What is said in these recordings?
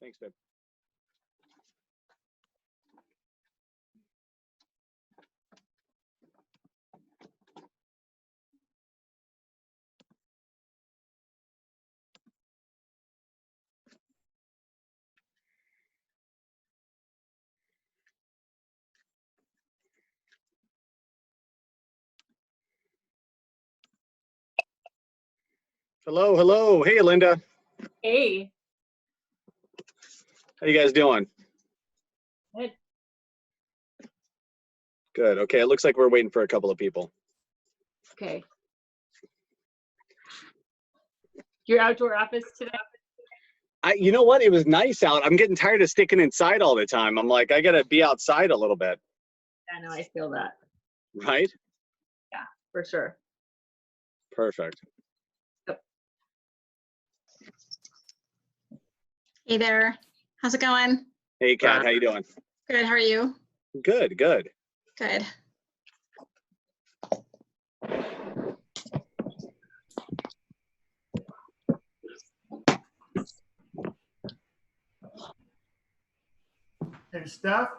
Thanks, babe. Hello, hello. Hey, Linda. Hey. How you guys doing? Good. Good. Okay, it looks like we're waiting for a couple of people. Okay. Your outdoor office today? You know what? It was nice out. I'm getting tired of sticking inside all the time. I'm like, I gotta be outside a little bit. I know, I feel that. Right? Yeah, for sure. Perfect. Yep. Hey there. How's it going? Hey, Kat, how you doing? Good. How are you? Good, good. Good. Hey, Steph.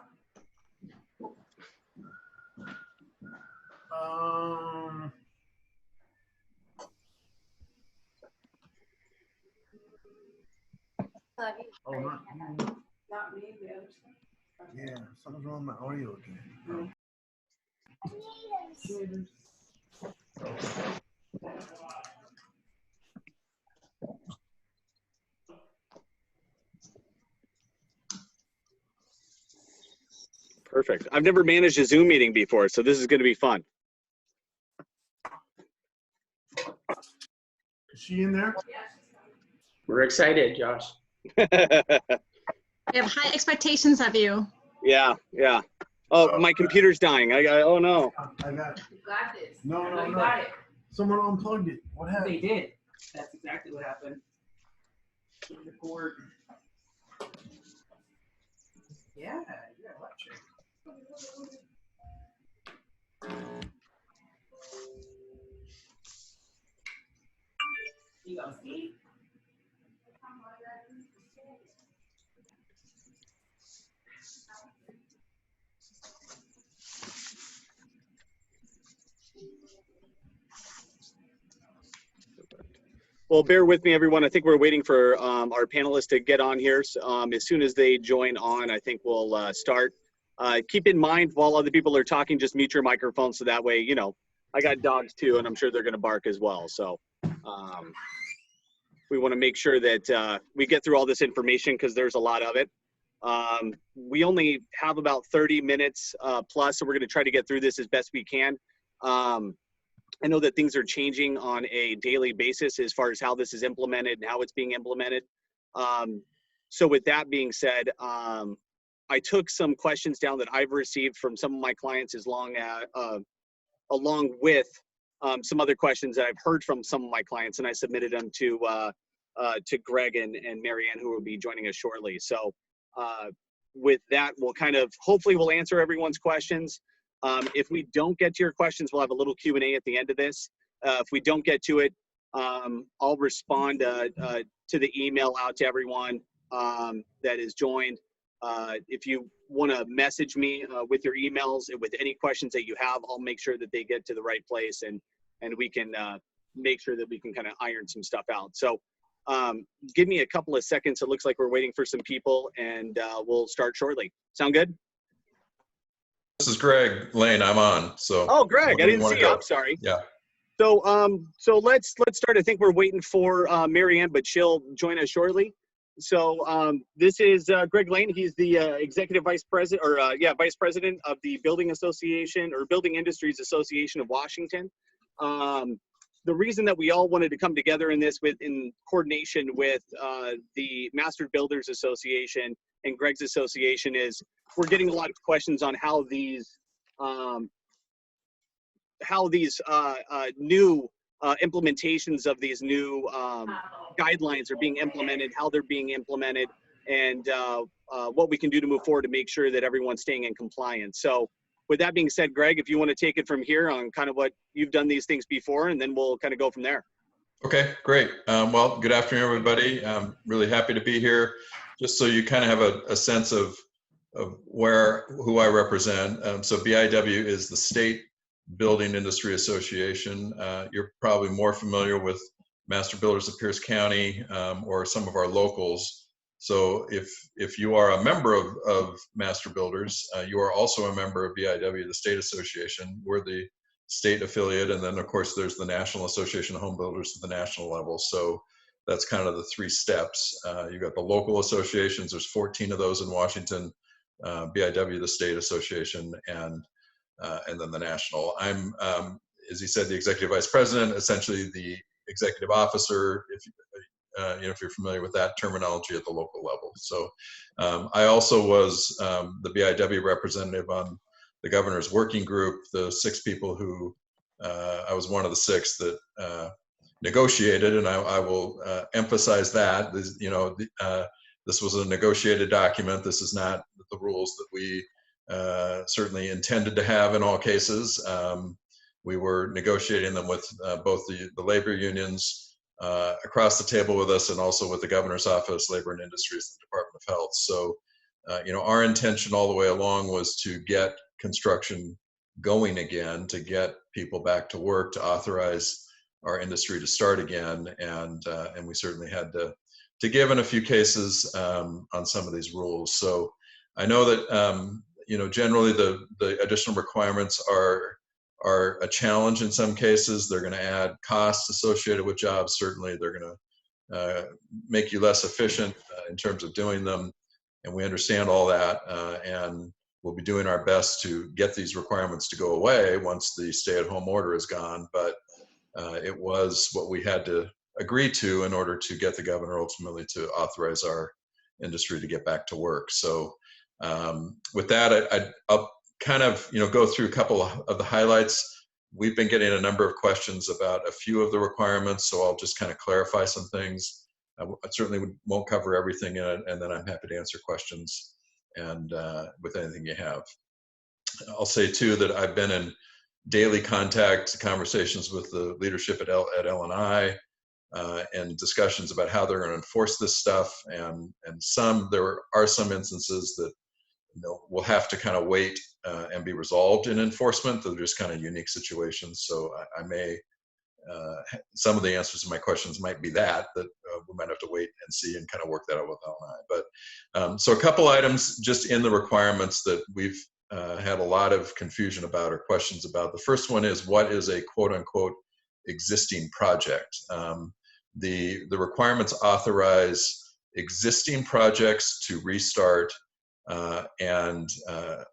Oh, not me, the other stuff. Yeah, something's wrong with my audio again. Perfect. I've never managed a Zoom meeting before, so this is going to be fun. Is she in there? We're excited, Josh. We have high expectations of you. Yeah, yeah. Oh, my computer's dying. Oh no. I got it. You got this. No, no, You no. got it. Someone unplugged it. What They happened? did. That's exactly what happened. The cord. Yeah, you're electric. You go, see? Well, bear with me, everyone. I think we're waiting for our panelists to get on here. So, as soon as they join on, I think we'll start. Keep in mind, while other people are talking, just mute your microphone so that way, you know, I got dogs too, and I'm sure they're going to bark as well. So we want to make sure that we get through all this information because there's a lot of it. We only have about 30 minutes plus, so we're going to try to get through this as best we can. I know that things are changing on a daily basis as far as how this is implemented and how it's being implemented. So with that being said, I took some questions down that I've received from some of my clients along with some other questions that I've heard from some of my clients, and I submitted them to Greg and Marianne, who will be joining us shortly. So with that, we'll hopefully we'll answer everyone's questions. If we don't get to your questions, we'll have a little Q&A at the end of this. If we don't get to it, I'll respond to the email out to everyone that is joined. If you want to message me with your emails and with any questions that you have, I'll make sure that they get to the right place and we can make sure that we can kind of iron some stuff out. So give me a couple of seconds. It looks like we're waiting for some people, and we'll start shortly. Sound good? This is Greg Lane. I'm on. So. Oh, Greg, I didn't see you. I'm sorry. Yeah. So so let's start. I think we're waiting for Marianne, but she'll join us shortly. So this is Greg Lane. He's the executive vice president, or vice president of the Building Association or Building Industries Association of Washington. The reason that we all wanted to come together in this in coordination with the Master Builders Association and Greg's association is we're getting a lot of questions on how these new implementations of these new guidelines are being implemented, how they're being implemented, and what we can do to move forward to make sure that everyone's staying in compliance. So with that being said, Greg, if you want to take it from here on kind of what you've done these things before, and then we'll kind of go from there. Okay, great. Well, good afternoon, everybody. I'm really happy to be here. just so you kind of have a sense of who I represent. So BIW is the State Building Industry Association. You're probably more familiar with Master Builders of Pierce County or some of our locals. So if you are a member of Master Builders, you are also a member of BIW, the state association. We're the state affiliate, and then of course there's the National Association of Home Builders at the national level. So that's kind of the 3 steps. You've got the local associations. There's 14 of those in Washington. BIW, the state association, and then the national. I'm, as he said, the executive vice president, essentially the executive officer, if you're familiar with that terminology at the local level. So I also was the BIW representative on the governor's working group, the 6 people who, I was one of the 6 that negotiated, and I will emphasize that, this was a negotiated document. This is not the rules that we certainly intended to have in all cases. We were negotiating them with both the labor unions across the table with us, and also with the governor's office, labor and industries, and the Department of Health. So, our intention all the way along was to get construction going again, to get people back to work, to authorize our industry to start again, and we certainly had to give in a few cases on some of these rules. So I know that generally the additional requirements are a challenge in some cases. They're going to add costs associated with jobs. Certainly, they're going to make you less efficient in terms of doing them, and we understand all that. And we'll be doing our best to get these requirements to go away once the stay-at-home order is gone. But it was what we had to agree to in order to get the governor ultimately to authorize our industry to get back to work. So with that, I'll kind of go through a couple of the highlights. We've been getting a number of questions about a few of the requirements, so I'll just kind of clarify some things. I certainly won't cover everything in it, and then I'm happy to answer questions and with anything you have. I'll say too that I've been in daily conversations with the leadership at L&I and discussions about how they're going to enforce this stuff, and there are some instances that we'll have to kind of wait and be resolved in enforcement. They're just kind of unique situations. So I may some of the answers to my questions might be that we might have to wait and see and kind of work that out with L&I. But so a couple items just in the requirements that we've had a lot of confusion about or questions about. The first one is, what is a quote unquote existing project? The requirements authorize existing projects to restart, and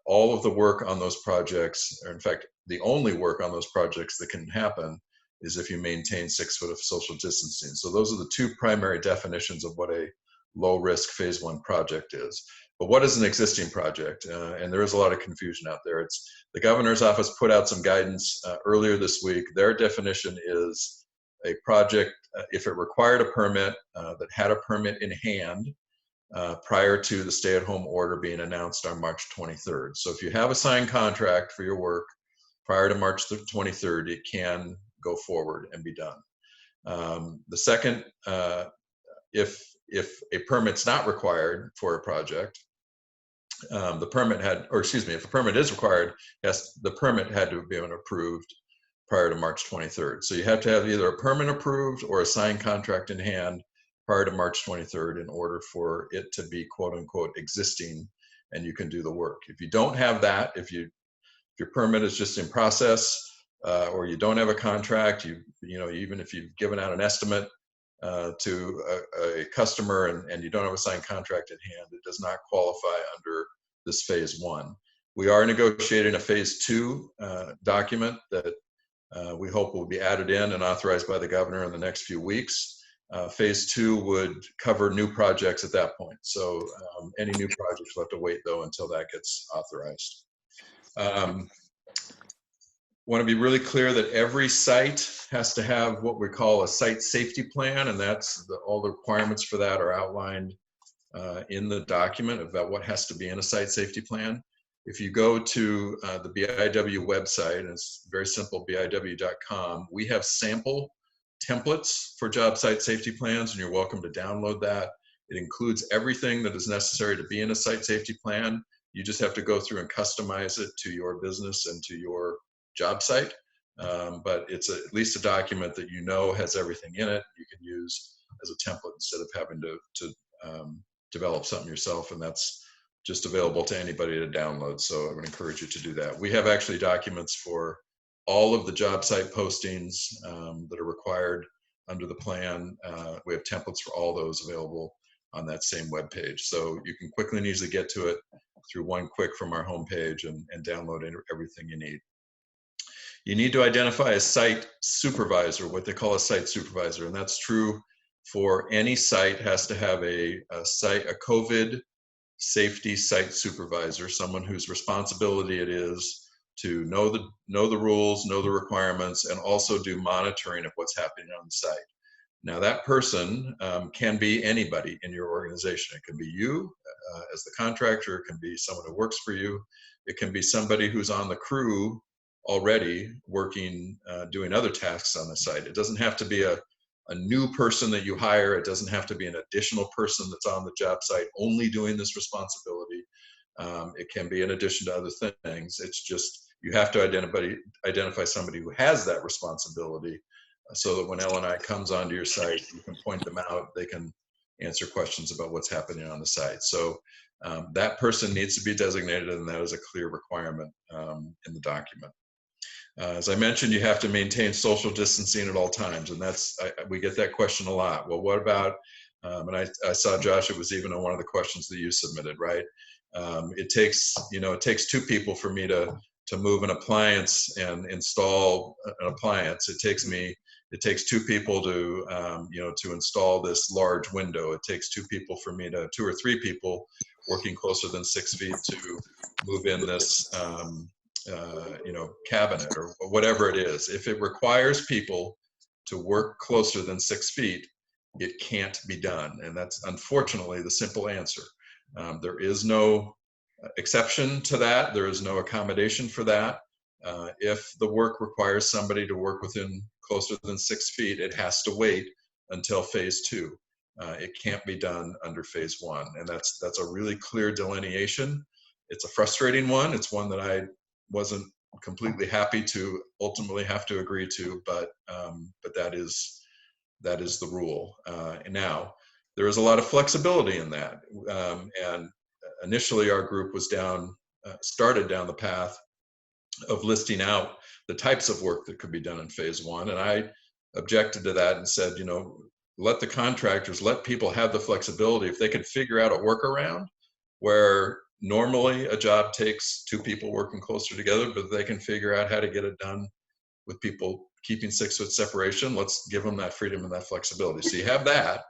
all of the work on those projects, or in fact, the only work on those projects that can happen is if you maintain 6 foot of social distancing. So those are the 2 primary definitions of what a low risk phase 1 project is. But what is an existing project? And there is a lot of confusion out there. It's the governor's office put out some guidance earlier this week. Their definition is a project, if it required a permit, that had a permit in hand prior to the stay-at-home order being announced on March 23rd. So if you have a signed contract for your work prior to March 23rd, it can go forward and be done. The second, if a permit's not required for a project, if a permit is required, yes, the permit had to have been approved prior to March 23rd. So you have to have either a permit approved or a signed contract in hand prior to March 23rd in order for it to be quote unquote existing and you can do the work. If you don't have that, if your permit is just in process, or you don't have a contract, even if you've given out an estimate to a customer and you don't have a signed contract at hand, it does not qualify under this phase 1. We are negotiating a phase 2 document that we hope will be added in and authorized by the governor in the next few weeks. Phase 2 would cover new projects at that point. So any new projects will have to wait though until that gets authorized. Want to be really clear that every site has to have what we call a site safety plan, and that's all the requirements for that are outlined in the document about what has to be in a site safety plan. If you go to the BIW website, and it's very simple, BIW.com, we have sample templates for job site safety plans, and you're welcome to download that. It includes everything that is necessary to be in a site safety plan. You just have to go through and customize it to your business and to your job site. But it's at least a document that you know has everything in it. You can use as a template instead of having to develop something yourself, and that's just available to anybody to download. So I would encourage you to do that. We have actually documents for all of the job site postings that are required under the plan. We have templates for all those available on that same web page. So you can quickly and easily get to it through one click from our homepage and download everything you need. You need to identify a site supervisor, what they call a site supervisor, and that's true for any site. Has to have a COVID safety site supervisor, someone whose responsibility it is to know the rules, know the requirements, and also do monitoring of what's happening on the site. Now that person can be anybody in your organization. It can be you as the contractor, it can be someone who works for you, it can be somebody who's on the crew already working, doing other tasks on the site. It doesn't have to be a new person that you hire. It doesn't have to be an additional person that's on the job site only doing this responsibility. It can be in addition to other things. It's just you have to identify somebody who has that responsibility, so that when L&I comes onto your site, you can point them out. They can answer questions about what's happening on the site. So that person needs to be designated, and that is a clear requirement in the document. As I mentioned, you have to maintain social distancing at all times, and we get that question a lot. Well, what about, and I saw, Josh, it was even on one of the questions that you submitted, right? It takes two people for me to move an appliance and install an appliance. It takes two people to install this large window. It takes two or three people working closer than 6 feet to move in this cabinet or whatever it is. If it requires people to work closer than 6 feet, it can't be done. And that's unfortunately the simple answer. There is no exception to that. There is no accommodation for that. If the work requires somebody to work within closer than 6 feet, it has to wait until phase 2. It can't be done under phase 1. And that's a really clear delineation. It's a frustrating one. It's one that I wasn't completely happy to ultimately have to agree to, but that is the rule. And now there is a lot of flexibility in that. And initially our group was started down the path of listing out the types of work that could be done in phase 1. And I objected to that and said, let the contractors, let people have the flexibility. If they can figure out a workaround where normally a job takes two people working closer together, but they can figure out how to get it done with people keeping 6 foot separation, let's give them that freedom and that flexibility. So you have that.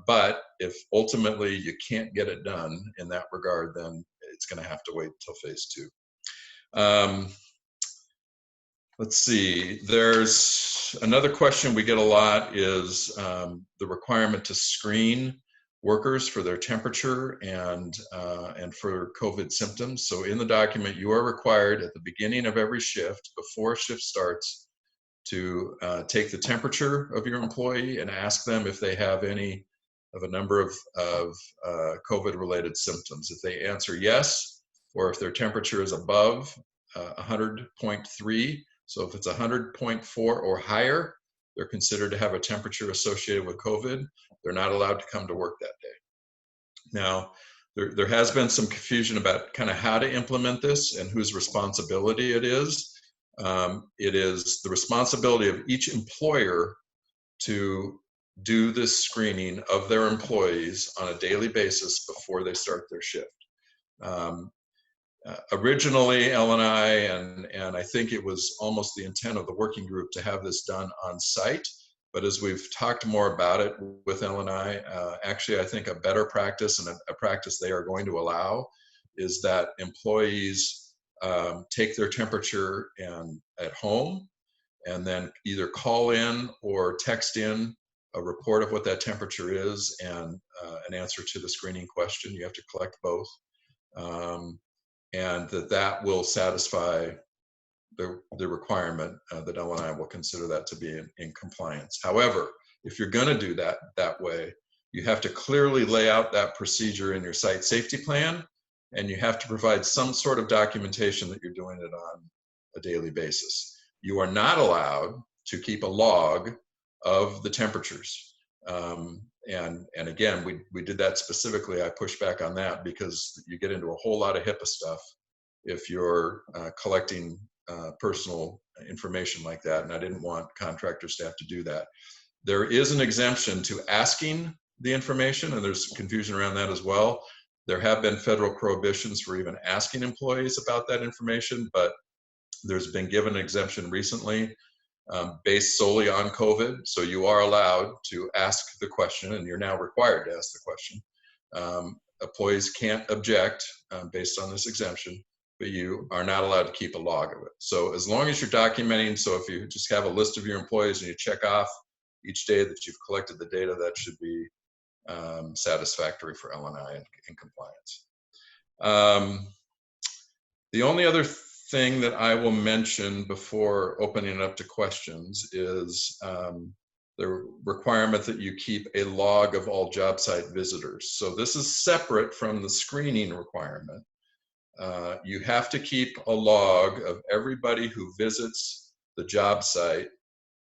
But if ultimately you can't get it done in that regard, then it's going to have to wait until phase 2. Let's see, there's another question we get a lot is the requirement to screen workers for their temperature and for COVID symptoms. So in the document, you are required at the beginning of every shift, before a shift starts, to take the temperature of your employee and ask them if they have any of a number of COVID-related symptoms. If they answer yes, or if their temperature is above 100.3, so if it's 100.4 or higher, they're considered to have a temperature associated with COVID. They're not allowed to come to work that day. Now, there has been some confusion about kind of how to implement this and whose responsibility it is. It is the responsibility of each employer to do this screening of their employees on a daily basis before they start their shift. Originally, L&I, and I think it was almost the intent of the working group to have this done on site, but as we've talked more about it with L&I, actually I think a better practice and a practice they are going to allow is that employees take their temperature at home and then either call in or text in a report of what that temperature is and an answer to the screening question. You have to collect both. And that will satisfy the requirement that L&I will consider that to be in compliance. However, if you're going to do that way, you have to clearly lay out that procedure in your site safety plan, and you have to provide some sort of documentation that you're doing it on a daily basis. You are not allowed to keep a log of the temperatures. And again, we did that specifically. I pushed back on that because you get into a whole lot of HIPAA stuff if you're collecting personal information like that, and I didn't want contractors to have to do that. There is an exemption to asking the information, and there's confusion around that as well. There have been federal prohibitions for even asking employees about that information, but there's been given an exemption recently based solely on COVID. So you are allowed to ask the question, and you're now required to ask the question. Employees can't object based on this exemption, but you are not allowed to keep a log of it. So as long as you're documenting, so if you just have a list of your employees and you check off each day that you've collected the data, that should be satisfactory for L&I and compliance. The only other thing that I will mention before opening it up to questions is the requirement that you keep a log of all job site visitors. So this is separate from the screening requirement. You have to keep a log of everybody who visits the job site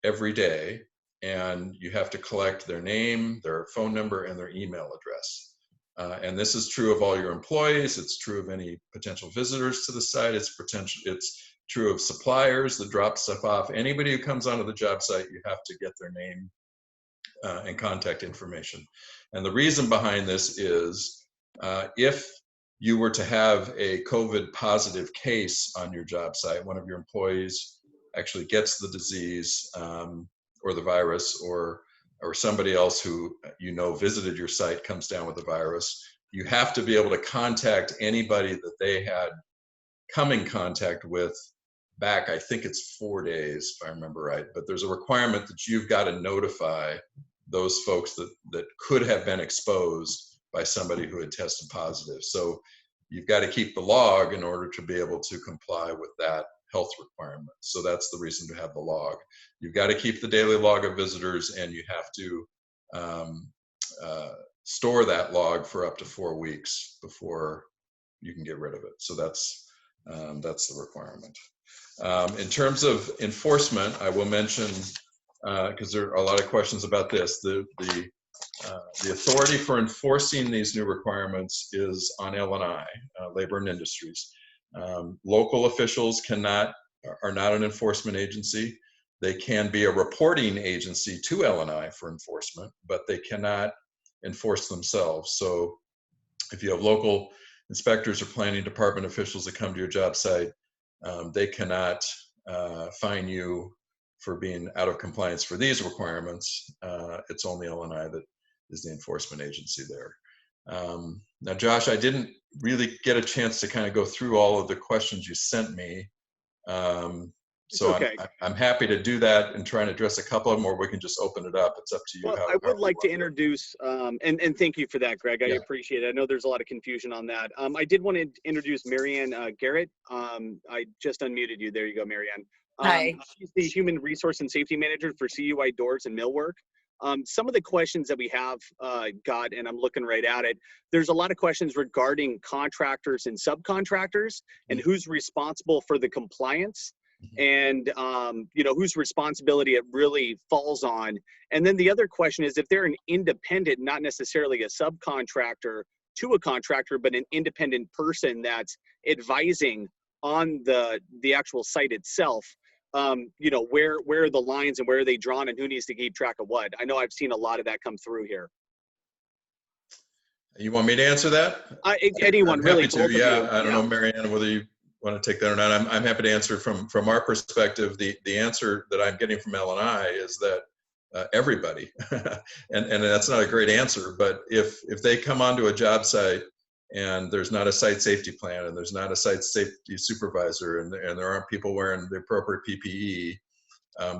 every day, and you have to collect their name, their phone number, and their email address. And this is true of all your employees. It's true of any potential visitors to the site. It's true of suppliers that drop stuff off. Anybody who comes onto the job site, you have to get their name and contact information. And the reason behind this is if you were to have a COVID positive case on your job site, one of your employees actually gets the disease or the virus, or somebody else who visited your site comes down with the virus, you have to be able to contact anybody that they had come in contact with back, I think it's 4 days, if I remember right, but there's a requirement that you've got to notify those folks that could have been exposed by somebody who had tested positive. So you've got to keep the log in order to be able to comply with that health requirement. So that's the reason to have the log. You've got to keep the daily log of visitors, and you have to store that log for up to 4 weeks before you can get rid of it. So that's the requirement. In terms of enforcement, I will mention, because there are a lot of questions about this, the authority for enforcing these new requirements is on L&I, Labor and Industries. Local officials are not an enforcement agency. They can be a reporting agency to L&I for enforcement, but they cannot enforce themselves. So if you have local inspectors or planning department officials that come to your job site, they cannot fine you for being out of compliance for these requirements. It's only L&I that is the enforcement agency there. Now, Josh, I didn't really get a chance to kind of go through all of the questions you sent me. So okay. I'm happy to do that and try and address a couple of them, or we can just open it up. It's up to you. Well, I would like to introduce, and thank you for that, Greg. I appreciate it. I know there's a lot of confusion on that. I did want to introduce Marianne Garrett. I just unmuted you. There you go, Marianne. Hi. She's the Human Resource and Safety Manager for CUI Doors and Millwork. Some of the questions that we have got, and I'm looking right at it, there's a lot of questions regarding contractors and subcontractors and who's responsible for the compliance and whose responsibility it really falls on. And then the other question is if they're an independent, not necessarily a subcontractor to a contractor, but an independent person that's advising on the actual site itself, where are the lines and where are they drawn and who needs to keep track of what? I know I've seen a lot of that come through here. You want me to answer that? Anyone, really. Yeah, I don't know, Marianne, whether you want to take that or not. I'm happy to answer from our perspective. The answer that I'm getting from L&I is that everybody, and that's not a great answer, but if they come onto a job site and there's not a site safety plan and there's not a site safety supervisor and there aren't people wearing the appropriate PPE,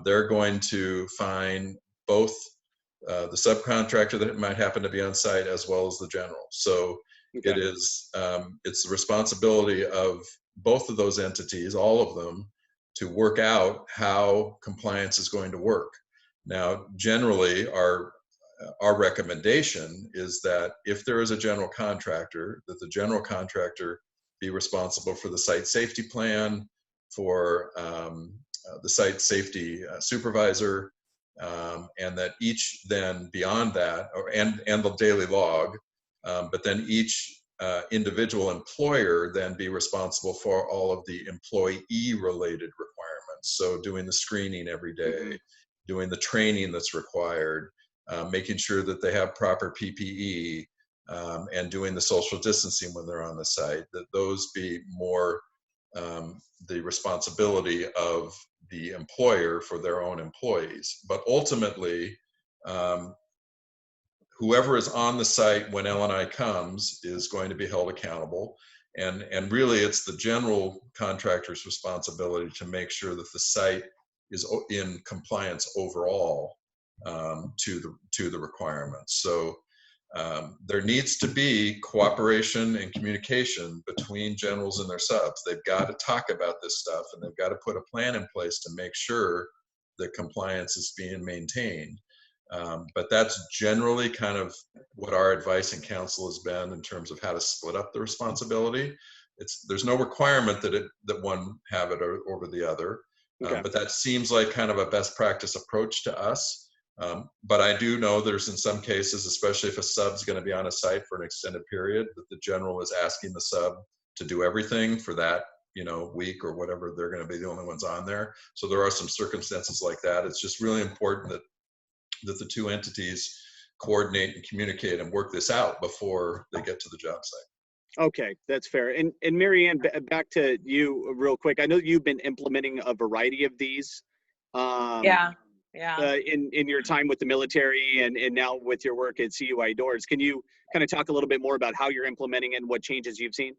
they're going to fine both the subcontractor that might happen to be on site as well as the general. So okay. It's the responsibility of both of those entities, all of them, to work out how compliance is going to work. Now, generally, our recommendation is that if there is a general contractor, that the general contractor be responsible for the site safety plan, for the site safety supervisor, and that each then beyond that, and the daily log, but then each individual employer then be responsible for all of the employee-related requirements. So doing the screening every day, doing the training that's required, making sure that they have proper PPE, and doing the social distancing when they're on the site, that those be more the responsibility of the employer for their own employees. But ultimately, whoever is on the site when L&I comes is going to be held accountable. And really, it's the general contractor's responsibility to make sure that the site is in compliance overall to the requirements. So there needs to be cooperation and communication between generals and their subs. They've got to talk about this stuff, and they've got to put a plan in place to make sure that compliance is being maintained. But that's generally kind of what our advice and counsel has been in terms of how to split up the responsibility. There's no requirement that one have it over the other, but that seems like kind of a best practice approach to us. But I do know there's in some cases, especially if a sub's going to be on a site for an extended period, that the general is asking the sub to do everything for that week or whatever. They're going to be the only ones on there. So there are some circumstances like that. It's just really important that the two entities coordinate and communicate and work this out before they get to the job site. Okay, that's fair. And Marianne, back to you real quick. I know you've been implementing a variety of these. Yeah. In your time with the military and now with your work at CUI Doors. Can you kind of talk a little bit more about how you're implementing and what changes you've seen?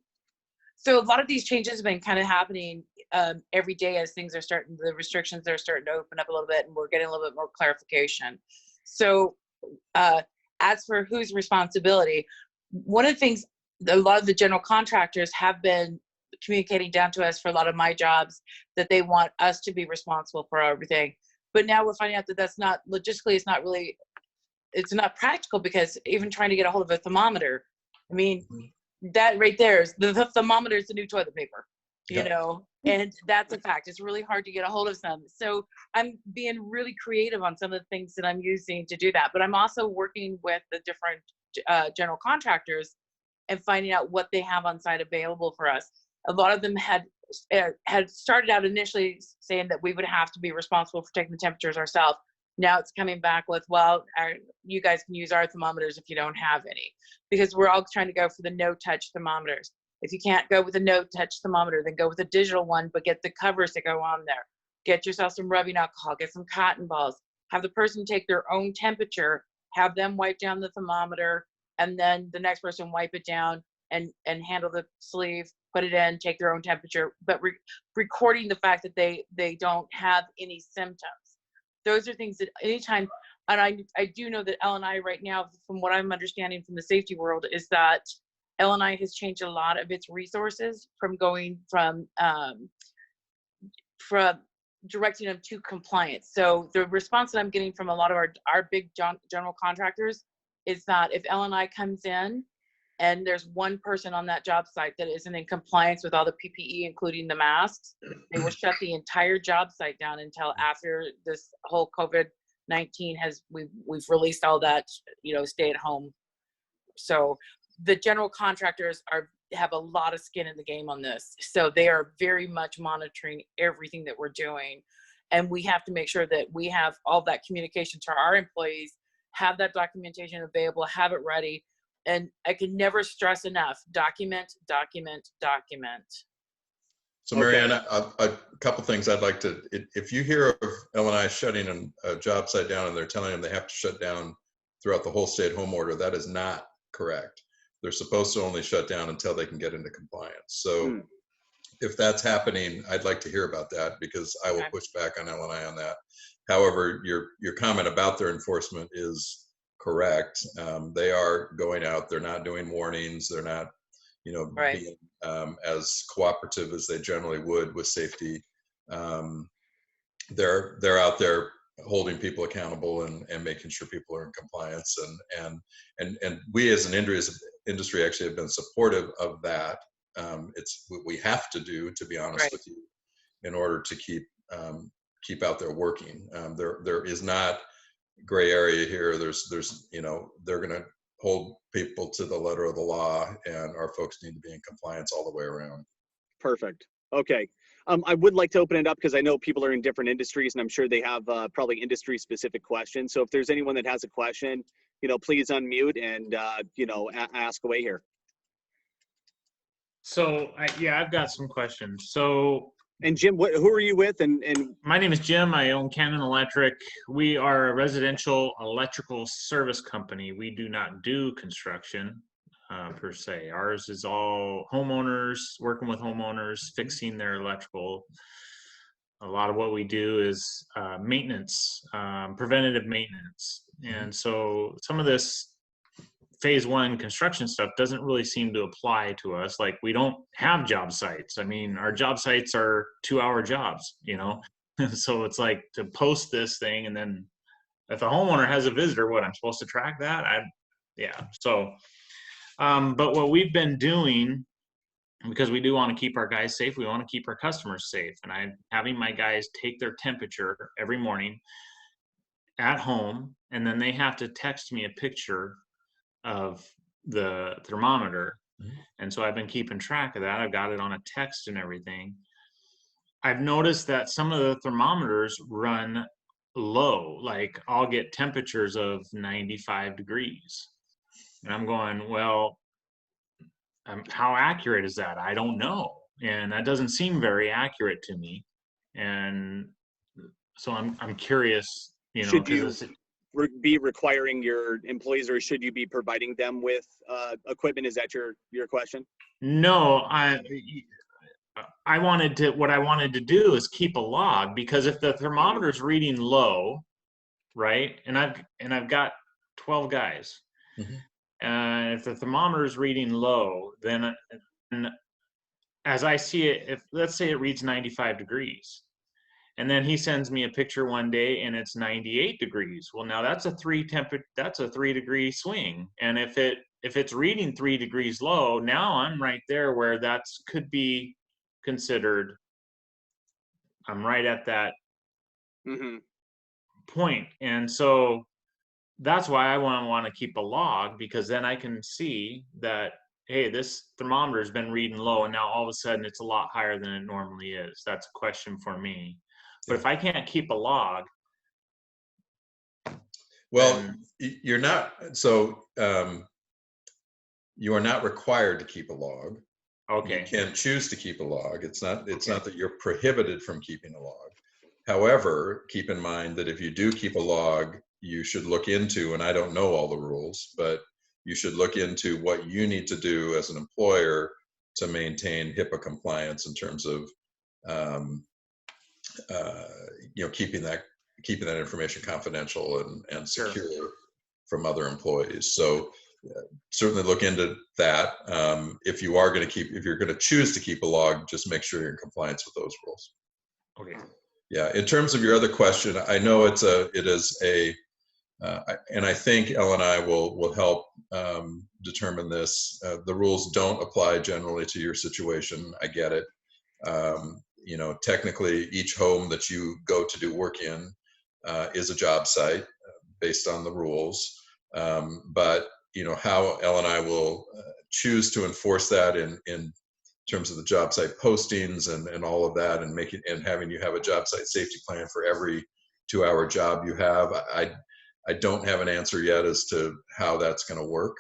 So a lot of these changes have been kind of happening every day as the restrictions are starting to open up a little bit, and we're getting a little bit more clarification. So as for whose responsibility, one of the things a lot of the general contractors have been communicating down to us for a lot of my jobs, that they want us to be responsible for everything. But now we're finding out that that's not, logistically, it's not practical, because even trying to get a hold of a thermometer, I mean, that right there is, the thermometer is the new toilet paper, and that's a fact. It's really hard to get a hold of some. So I'm being really creative on some of the things that I'm using to do that. But I'm also working with the different general contractors and finding out what they have on site available for us. A lot of them had started out initially saying that we would have to be responsible for taking the temperatures ourselves. Now it's coming back with, well, you guys can use our thermometers if you don't have any, because we're all trying to go for the no-touch thermometers. If you can't go with a no-touch thermometer, then go with a digital one, but get the covers that go on there. Get yourself some rubbing alcohol, get some cotton balls, have the person take their own temperature, have them wipe down the thermometer, and then the next person wipe it down and handle the sleeve, put it in, take their own temperature, but recording the fact that they don't have any symptoms. Those are things that anytime, and I do know that L&I right now, from what I'm understanding from the safety world, is that L&I has changed a lot of its resources from going from directing them to compliance. So the response that I'm getting from a lot of our big general contractors is that if L&I comes in and there's one person on that job site that isn't in compliance with all the PPE, including the masks, they will shut the entire job site down until after this whole COVID-19 we've released all that, stay at home. So the general contractors have a lot of skin in the game on this. So they are very much monitoring everything that we're doing. And we have to make sure that we have all that communication to our employees, have that documentation available, have it ready. And I can never stress enough, document, document, document. So Marianne, a couple things I'd like to, if you hear of L&I shutting a job site down and they're telling them they have to shut down throughout the whole stay-at-home order, that is not correct. They're supposed to only shut down until they can get into compliance. So if that's happening, I'd like to hear about that, because I will push back on L&I on that. However, your comment about their enforcement is correct. They are going out, they're not doing warnings, they're not being as cooperative as they generally would with safety. They're out there holding people accountable and making sure people are in compliance. And we as an industry actually have been supportive of that. It's what we have to do, to be honest Right. with you, in order to keep out there working. There is not gray area here. There's you know, they're going to hold people to the letter of the law, and our folks need to be in compliance all the way around. Perfect. Okay. I would like to open it up because I know people are in different industries, and I'm sure they have probably industry-specific questions. So if there's anyone that has a question, you know, please unmute and you know, ask away here. So yeah, I've got some questions. So And Jim, who are you with? And my name is Jim. I own Cannon Electric. We are a residential electrical service company. We do not do construction per se. Ours is all homeowners, working with homeowners, fixing their electrical. A lot of what we do is maintenance, preventative maintenance. And so some of this phase one construction stuff doesn't really seem to apply to us. Like, we don't have job sites. I mean, our job sites are 2-hour jobs, you know? So it's like, to post this thing, and then if a homeowner has a visitor, what, I'm supposed to track that? Yeah. So, but what we've been doing, because we do want to keep our guys safe, we want to keep our customers safe. And I'm having my guys take their temperature every morning at home, and then they have to text me a picture of the thermometer. And so I've been keeping track of that. I've got it on a text and everything. I've noticed that some of the thermometers run low. Like, I'll get temperatures of 95 degrees. And I'm going, well, how accurate is that? I don't know. And that doesn't seem very accurate to me. And so I'm curious, you know, should you be requiring your employees, or should you be providing them with equipment? Is that your question? No, what I wanted to do is keep a log, because if the thermometer's reading low, right? And I've got 12 guys. And if the thermometer is reading low, then as I see it, if let's say it reads 95 degrees, and then he sends me a picture one day and it's 98 degrees. Well, now that's a 3 degree swing. And if it's reading 3 degrees low, now I'm right there where that's could be considered. I'm right at that point. And so that's why I want to keep a log, because then I can see that, hey, this thermometer has been reading low, and now all of a sudden it's a lot higher than it normally is. That's a question for me. But if I can't keep a log, well, you're not. So you are not required to keep a log. okay. You can choose to keep a log. It's not that you're prohibited from keeping a log. However, keep in mind that if you do keep a log, you should look into, and I don't know all the rules, but you should look into what you need to do as an employer to maintain HIPAA compliance in terms of you know, keeping that information confidential and secure from other employees. So certainly look into that. If you're going to choose to keep a log, just make sure you're in compliance with those rules. Okay. Yeah. In terms of your other question, I know it is a and I think Elle and I will help determine this. The rules don't apply generally to your situation. I get it. You know, technically, each home that you go to do work in is a job site based on the rules. But you know how Elle and I will choose to enforce that in terms of the job site postings and all of that, and having you have a job site safety plan for every 2-hour job you have. I don't have an answer yet as to how that's going to work.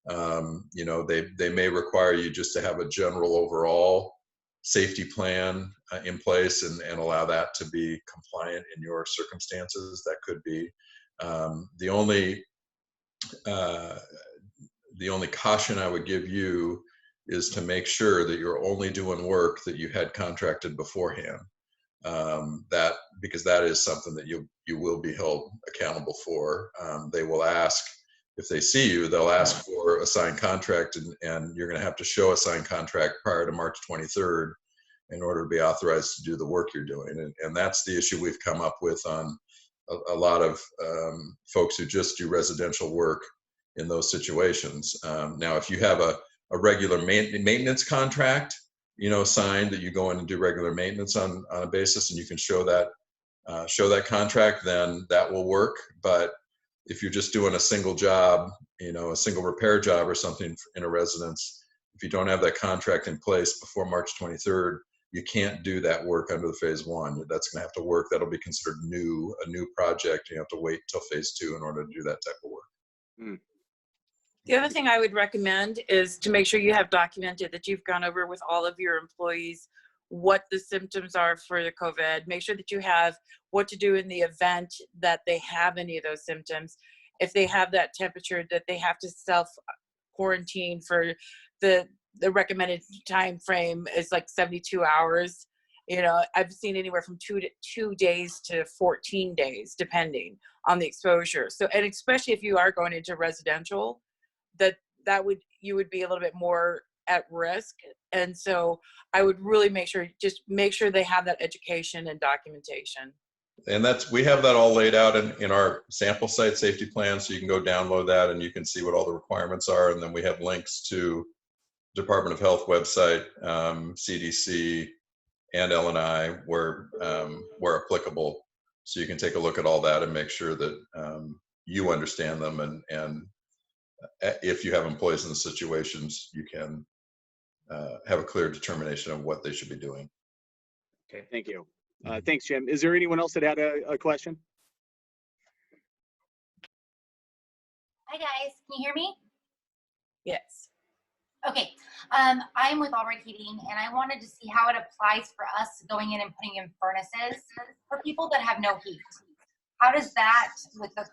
You know, they may require you just to have a general overall safety plan in place and allow that to be compliant in your circumstances. That could be the only caution I would give you is to make sure that you're only doing work that you had contracted beforehand. Because that is something that you will be held accountable for. They will ask, if they see you, they'll ask for a signed contract, and you're going to have to show a signed contract prior to March 23rd in order to be authorized to do the work you're doing. And that's the issue we've come up with on a lot of folks who just do residential work in those situations. Now, if you have a regular maintenance contract, signed that you go in and do regular maintenance on a basis, and you can show that contract, then that will work. But if you're just doing a single job, a single repair job or something in a residence, if you don't have that contract in place before March 23rd, you can't do that work under the phase 1. That's going to have to work. That'll be considered a new project. You have to wait till phase 2 in order to do that type of work. The other thing I would recommend is to make sure you have documented that you've gone over with all of your employees what the symptoms are for the COVID. Make sure that you have what to do in the event that they have any of those symptoms. If they have that temperature, that they have to self-quarantine for the recommended time frame is like 72 hours. I've seen anywhere from 2 days to 14 days, depending on the exposure. So, and especially if you are going into residential, you would be a little bit more at risk. And so I would really make sure they have that education and documentation. And we have that all laid out in our sample site safety plan. So you can go download that and you can see what all the requirements are. And then we have links to Department of Health website, CDC, and L&I where applicable. So you can take a look at all that and make sure that you understand them, and if you have employees in the situations, you can have a clear determination of what they should be doing. Okay, thank you. Thanks, Jim. Is there anyone else that had a question? Hi guys, can you hear me? Yes. Okay, I'm with Albright Heating, and I wanted to see how it applies for us going in and putting in furnaces for people that have no heat. How does that, with the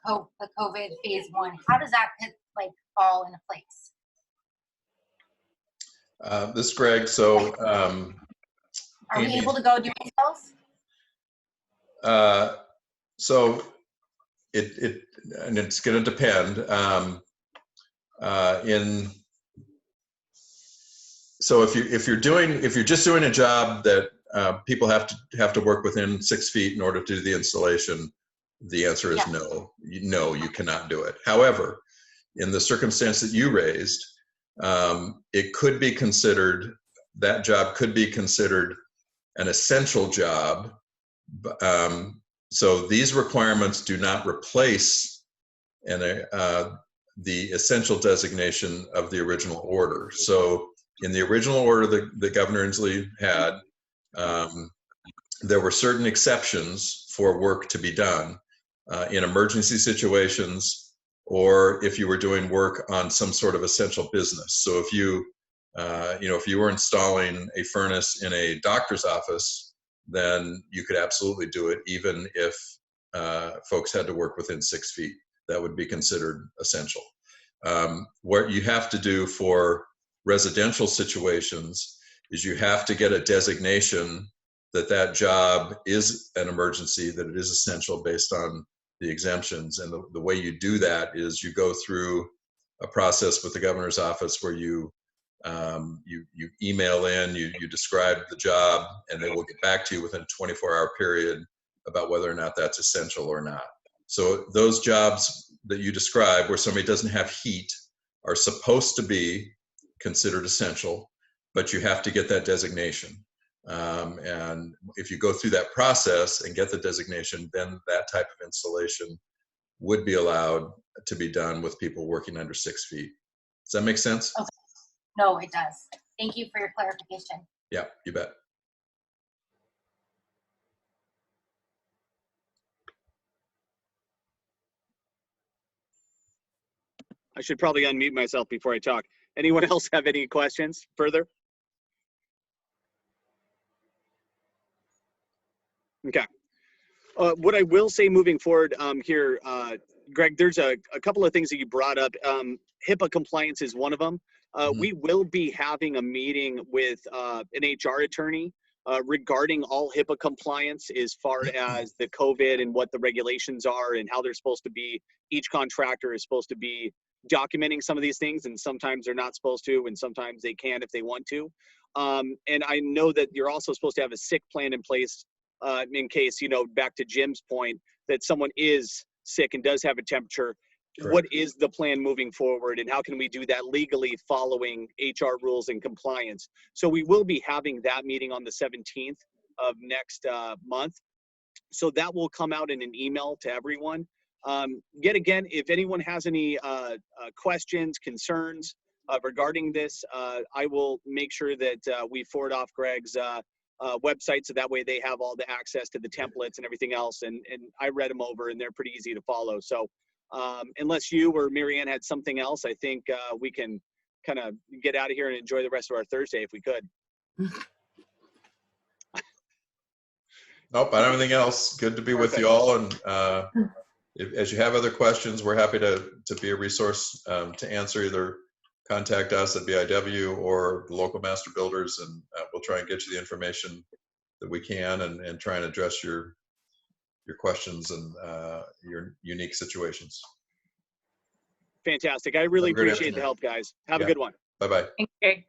COVID phase 1, how does that fall into place? This is Greg. So, are we able to go do installs? So it's going to depend. So if you're just doing a job that people have to work within 6 feet in order to do the installation, the answer is no. No, you cannot do it. However, in the circumstance that you raised, it could be considered, that job could be considered an essential job. So these requirements do not replace the essential designation of the original order. So in the original order that Governor Inslee had, there were certain exceptions for work to be done in emergency situations, or if you were doing work on some sort of essential business. So if you were installing a furnace in a doctor's office, then you could absolutely do it, even if folks had to work within 6 feet. That would be considered essential. What you have to do for residential situations is you have to get a designation that job is an emergency, that it is essential based on the exemptions. And the way you do that is you go through a process with the governor's office where you email in, you describe the job, and they will get back to you within a 24-hour period about whether or not that's essential or not. So those jobs that you describe where somebody doesn't have heat are supposed to be considered essential, but you have to get that designation. And if you go through that process and get the designation, then that type of installation would be allowed to be done with people working under 6 feet. Does that make sense? Okay. No, it does. Thank you for your clarification. Yeah, you bet. I should probably unmute myself before I talk. Anyone else have any questions further? Okay. What I will say moving forward here, Greg, there's a couple of things that you brought up. HIPAA compliance is one of them. We will be having a meeting with an HR attorney regarding all HIPAA compliance as far as the COVID and what the regulations are and how they're supposed to be. Each contractor is supposed to be documenting some of these things, and sometimes they're not supposed to, and sometimes they can if they want to. And I know that you're also supposed to have a sick plan in place in case, you know, back to Jim's point, that someone is sick and does have a temperature. Correct. What is the plan moving forward, and how can we do that legally following HR rules and compliance? So we will be having that meeting on the 17th of next month. So that will come out in an email to everyone. Yet again, if anyone has any questions, concerns regarding this, I will make sure that we forward off Greg's website, so that way they have all the access to the templates and everything else. And I read them over, and they're pretty easy to follow. So unless you or Marianne had something else, I think we can kind of get out of here and enjoy the rest of our Thursday if we could. Nope, I don't have anything else. Good to be with you all. And as you have other questions, we're happy to be a resource to answer. Either contact us at BIW or the local master builders, and we'll try and get you the information that we can and try and address your questions and your unique situations. Fantastic. I really Have a great appreciate the afternoon. help, guys. Have a Yeah. good one. Bye-bye. Okay.